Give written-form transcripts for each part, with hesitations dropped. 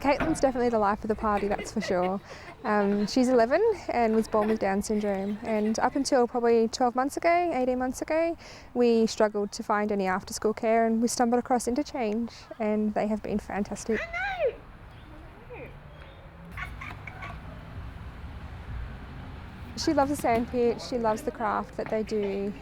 Caitlin's definitely the life of the party, that's for sure. She's 11 and was born with Down syndrome, and up until probably 12 months ago, 18 months ago, we struggled to find any after-school care, and we stumbled across Interchange, and they have been fantastic. She loves the sandpit, she loves the craft that they do,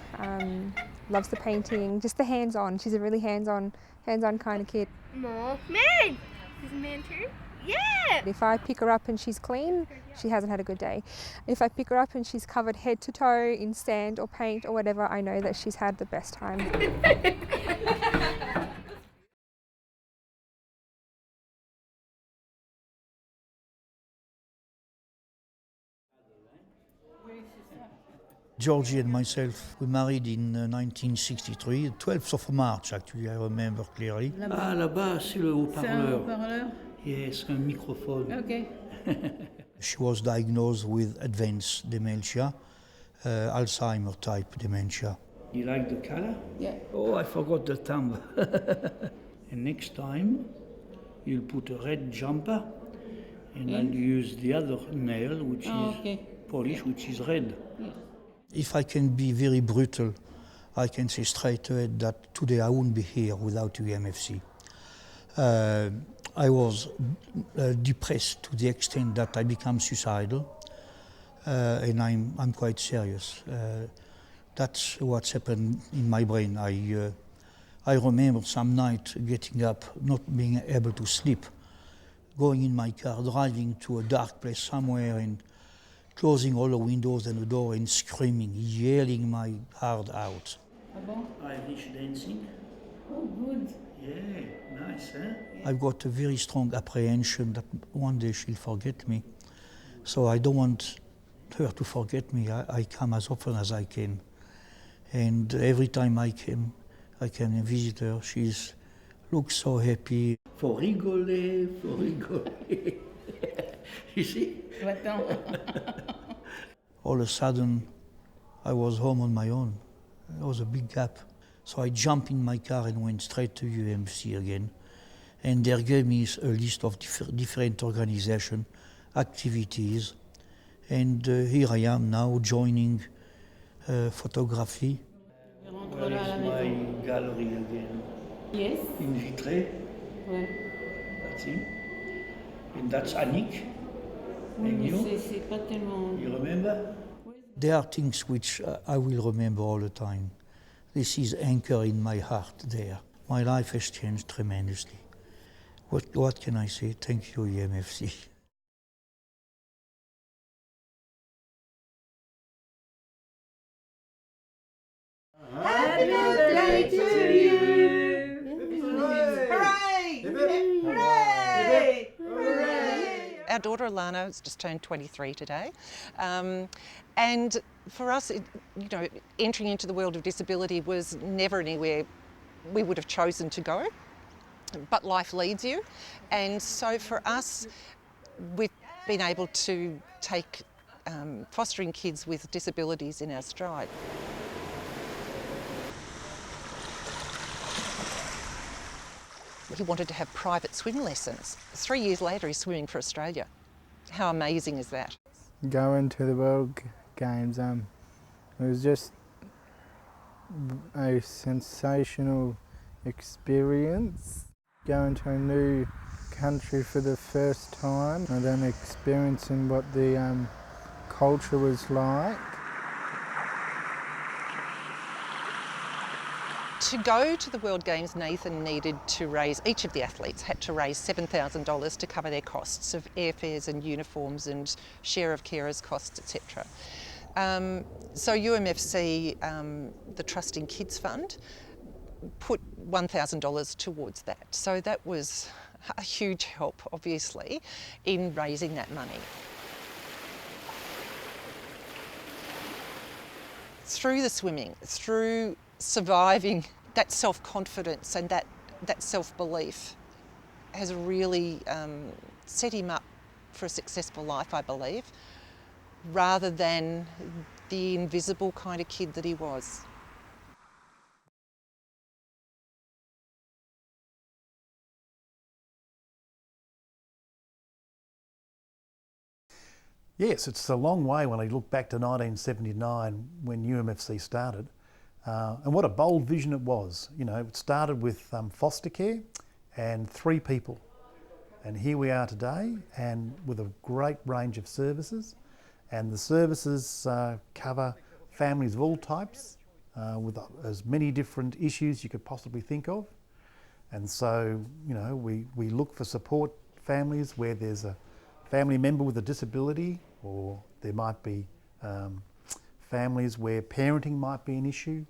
loves the painting, just the hands-on. She's a really hands-on kind of kid. More man! Is a man too? Yeah! If I pick her up and she's clean, she hasn't had a good day. If I pick her up and she's covered head to toe in sand or paint or whatever, I know that she's had the best time. Georgie and myself, we married in 1963, 12th of March actually, I remember clearly. Ah, là-bas, c'est le C'est un haut-parleur. haut-parleur? Yes, un microphone. Ok. She was diagnosed with advanced dementia, Alzheimer type dementia. You like the color? Yeah. Oh, I forgot the thumb. And next time, you'll put a red jumper, and I'll use the other nail, which is polish, which is red. Yeah. If I can be very brutal, I can say straight ahead that today I wouldn't be here without UMFC. I was depressed to the extent that I became suicidal, and I'm quite serious. That's what's happened in my brain. I remember some night getting up, not being able to sleep, going in my car, driving to a dark place somewhere and closing all the windows and the door and screaming, yelling my heart out. Ah bon? Irish dancing. Oh, good. Yeah, nice, huh? I've got a very strong apprehension that one day she'll forget me. So I don't want her to forget me. I come as often as I can. And every time I can visit her, she looks so happy. For rigoler, for rigoler. You see? Attends. All of a sudden, I was home on my own. There was a big gap. So I jumped in my car and went straight to UMFC again. And they gave me a list of different organizations, activities. And here I am now joining photography. Where is my gallery again? Yes. In Vitré. Ouais. That's him. And that's Annick. Oui, And mais you? c'est pas tellement... You remember? There are things which I will remember all the time. This is anchor in my heart there. My life has changed tremendously. What can I say? Thank you, UMFC. Happy birthday to you! Hooray! Hooray! Hooray! Our daughter Alana has just turned 23 today, and for us, entering into the world of disability was never anywhere we would have chosen to go, but life leads you, and so for us, we've been able to take fostering kids with disabilities in our stride. He wanted to have private swim lessons. 3 years later, he's swimming for Australia. How amazing is that? Going to the World Games, it was just a sensational experience. Going to a new country for the first time and then experiencing what the culture was like. To go to the World Games, Nathan needed to raise, each of the athletes had to raise $7,000 to cover their costs of airfares and uniforms and share of carers' costs, etc. So UMFC, the Trusting Kids Fund, put $1,000 towards that. So that was a huge help, obviously, in raising that money. Through the swimming, through surviving, that self-confidence and that self-belief has really set him up for a successful life, I believe, rather than the invisible kind of kid that he was. Yes, it's a long way when I look back to 1979 when UMFC started. And what a bold vision it was. You know, it started with foster care and 3 people. And here we are today, and with a great range of services. And the services cover families of all types with as many different issues you could possibly think of. And so, you know, we look for support families where there's a family member with a disability, or there might be families where parenting might be an issue,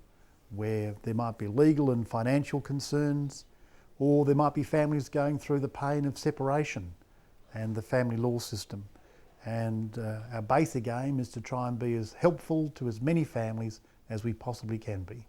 where there might be legal and financial concerns, or there might be families going through the pain of separation and the family law system. And our basic aim is to try and be as helpful to as many families as we possibly can be.